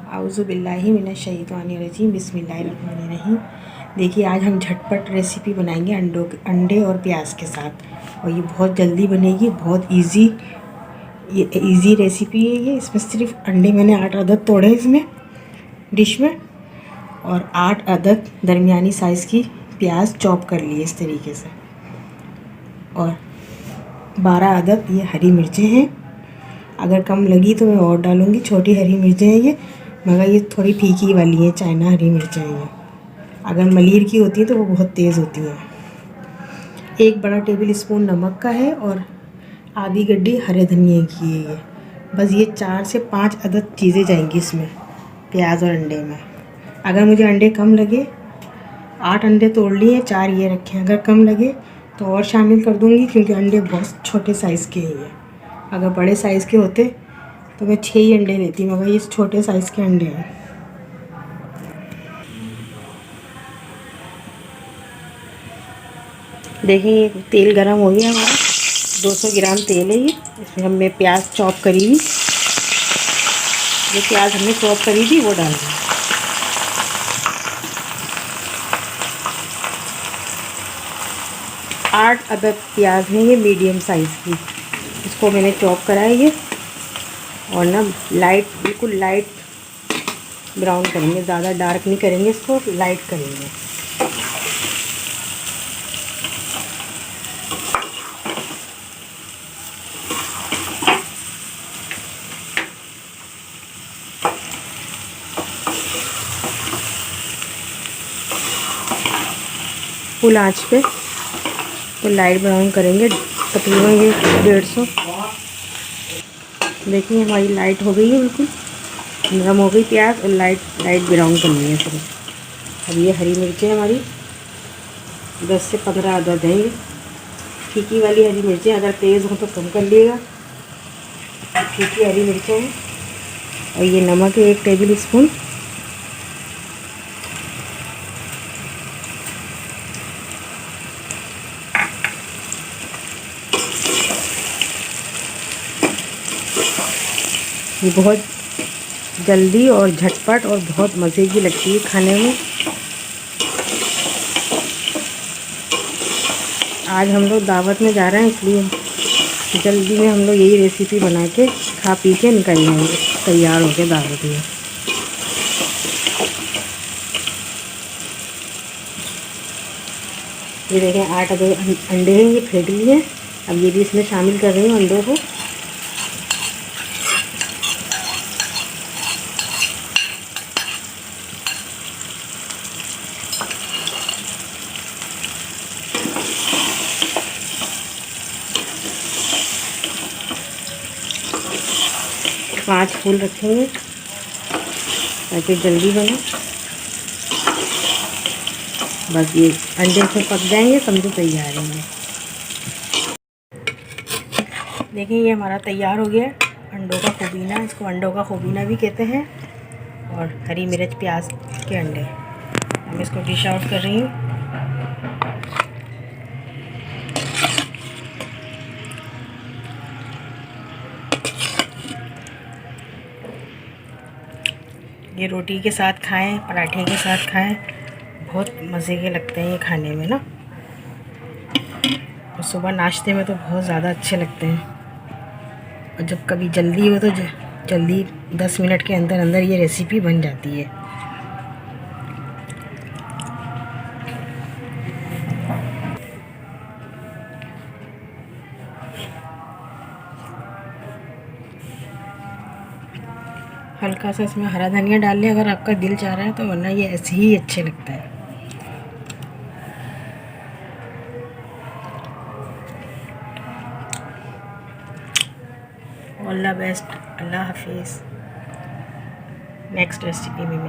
आऊज़ु बिल्लाहि मिनश शैतानिर रजीम बिस्मिल्लाहिर रहमानिर रहीम। देखिए आज हम झटपट रेसिपी बनाएंगे अंडे और प्याज के साथ, और ये बहुत जल्दी बनेगी, बहुत इजी रेसिपी है ये। इसमें सिर्फ अंडे मैंने 8 अदद तोड़े इसमें डिश में, और 8 अदद दरमियानी साइज़ की प्याज चॉप कर लिए इस तरीके से, और 12 अदद ये हरी मिर्चें हैं। अगर कम लगी तो मैं और डालूँगी, छोटी हरी मिर्चें हैं ये, मगर ये थोड़ी फीकी वाली है, चाइना हरी मिर्चें हैं ये। अगर मलीर की होती है तो वो बहुत तेज़ होती हैं। 1 बड़ा टेबल स्पून नमक का है, और आधी गड्डी हरे धनिए की है ये। बस ये 4 से 5 अदद चीज़ें जाएंगी इसमें, प्याज और अंडे में। अगर मुझे अंडे कम लगे, 8 अंडे तोड़ लिए, 4 ये रखे हैं, अगर कम लगे तो और शामिल कर दूँगी, क्योंकि अंडे बहुत छोटे साइज़ के हैं ये। अगर बड़े साइज़ के होते तो मैं 6 ही अंडे लेती, मगर ये छोटे साइज़ के अंडे हैं। देखिए ये तेल गरम हो गया हमारा, 200 ग्राम तेल है ये। इसमें हमने प्याज चॉप करी हुई, जो प्याज हमने चॉप करी थी वो डाल दी। आठ अदद प्याज है ये मीडियम साइज़ की, इसको मैंने चॉप करा है ये। और ना लाइट, बिल्कुल लाइट ब्राउन करेंगे, ज़्यादा डार्क नहीं करेंगे इसको, लाइट करेंगे। फुल आंच पे तो लाइट ब्राउन करेंगे, तकरीबन ये 150। देखिए हमारी लाइट हो गई है, बिल्कुल नरम हो गई प्याज, और लाइट ब्राउन करनी है सिर्फ। अब ये हरी मिर्चें हमारी 10 से 15 अदद है ये, फीकी वाली हरी मिर्चें, अगर तेज़ हो तो कम कर लिएगा। फीकी हरी मिर्चें हैं, और ये नमक है 1 टेबल स्पून। ये बहुत जल्दी और झटपट और बहुत मज़े की लगती है खाने में। आज हम लोग दावत में जा रहे हैं, इसलिए जल्दी में हम लोग यही रेसिपी बना के खा पी के निकल जाएंगे, तैयार हो के दावत में। ये देखें 8 अंडे हैं, ये फेंट लिए। अब ये भी इसमें शामिल कर रही हूँ अंडों को। पाँच फूल रखेंगे ताकि जल्दी बने। बस ये अंडे से पक जाएंगे, समझो तैयार है ये। देखिए ये हमारा तैयार हो गया अंडों का खुबीना, इसको अंडों का खुबीना भी कहते हैं, और हरी मिर्च प्याज के अंडे। मैं इसको डिश आउट कर रही हूँ। ये रोटी के साथ खाएं, पराठे के साथ खाएं, बहुत मज़े के लगते हैं ये खाने में ना। और सुबह नाश्ते में तो बहुत ज़्यादा अच्छे लगते हैं। और जब कभी जल्दी हो तो जल्दी 10 मिनट के अंदर अंदर ये रेसिपी बन जाती है। हल्का सा इसमें हरा धनिया डाल लें अगर आपका दिल चाह रहा है तो, वरना ये ऐसे ही अच्छे लगता है। ऑल द बेस्ट, अल्लाह हाफिज़। नेक्स्ट रेसिपी में